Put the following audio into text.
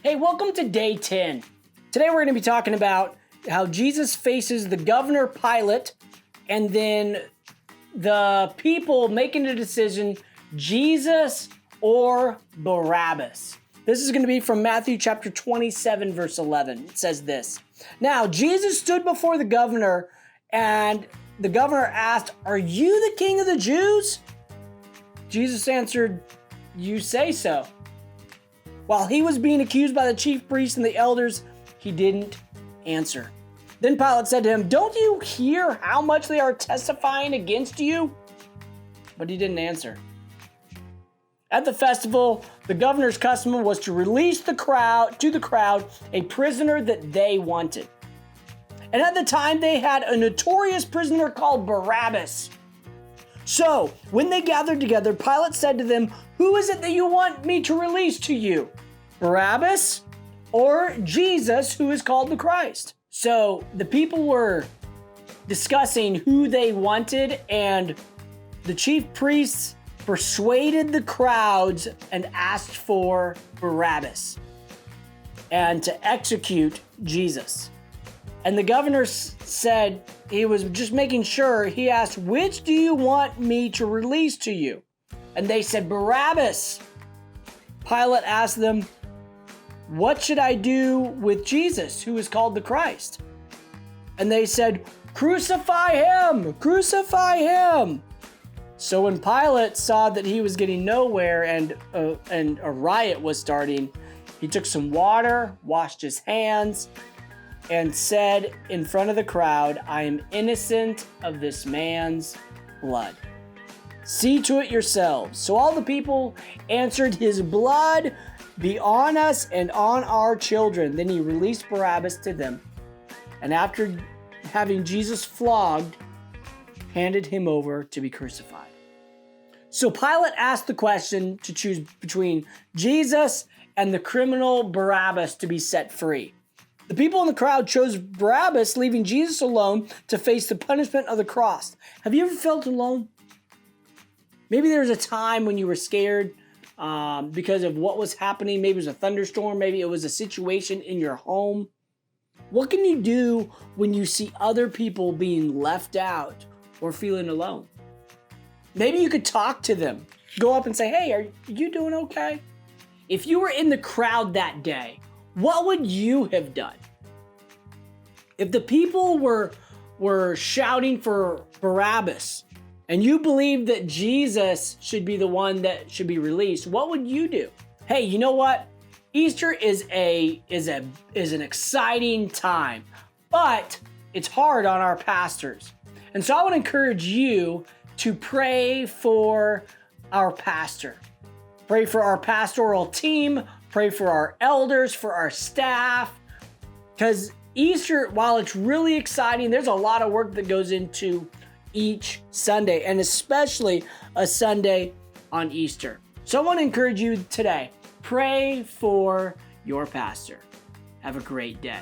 Hey, welcome to day 10. Today we're going to be talking about how Jesus faces the governor Pilate and then the people making a decision, Jesus or Barabbas. This is going to be from Matthew chapter 27, verse 11. It says this. Now, Jesus stood before the governor, and the governor asked, "Are you the king of the Jews?" Jesus answered, "You say so." While he was being accused by the chief priests and the elders, he didn't answer. Then Pilate said to him, "Don't you hear how much they are testifying against you?" But he didn't answer. At the festival, the governor's custom was to release to the crowd a prisoner that they wanted. And at the time, they had a notorious prisoner called Barabbas. So, when they gathered together, Pilate said to them, "Who is it that you want me to release to you? Barabbas or Jesus, who is called the Christ?" So, the people were discussing who they wanted, and the chief priests persuaded the crowds and asked for Barabbas and to execute Jesus. And the governor said he was just making sure. He asked, "Which do you want me to release to you?" And they said, "Barabbas." Pilate asked them, "What should I do with Jesus, who is called the Christ?" And they said, "Crucify him! Crucify him!" So when Pilate saw that he was getting nowhere and a riot was starting, he took some water, washed his hands, and said in front of the crowd, "I am innocent of this man's blood. See to it yourselves." So all the people answered, "His blood be on us and on our children." Then he released Barabbas to them, and after having Jesus flogged, handed him over to be crucified. So Pilate asked the question to choose between Jesus and the criminal Barabbas to be set free. The people in the crowd chose Barabbas, leaving Jesus alone to face the punishment of the cross. Have you ever felt alone? Maybe there was a time when you were scared because of what was happening. Maybe it was a thunderstorm. Maybe it was a situation in your home. What can you do when you see other people being left out or feeling alone? Maybe you could talk to them. Go up and say, "Hey, are you doing okay?" If you were in the crowd that day, what would you have done? If the people were shouting for Barabbas and you believe that Jesus should be the one that should be released, what would you do? Hey, you know what? Easter is an exciting time, but it's hard on our pastors. And so I would encourage you to pray for our pastor. Pray for our pastoral team. Pray for our elders, for our staff. Because Easter, while it's really exciting, there's a lot of work that goes into each Sunday, and especially a Sunday on Easter. So I want to encourage you today, pray for your pastor. Have a great day.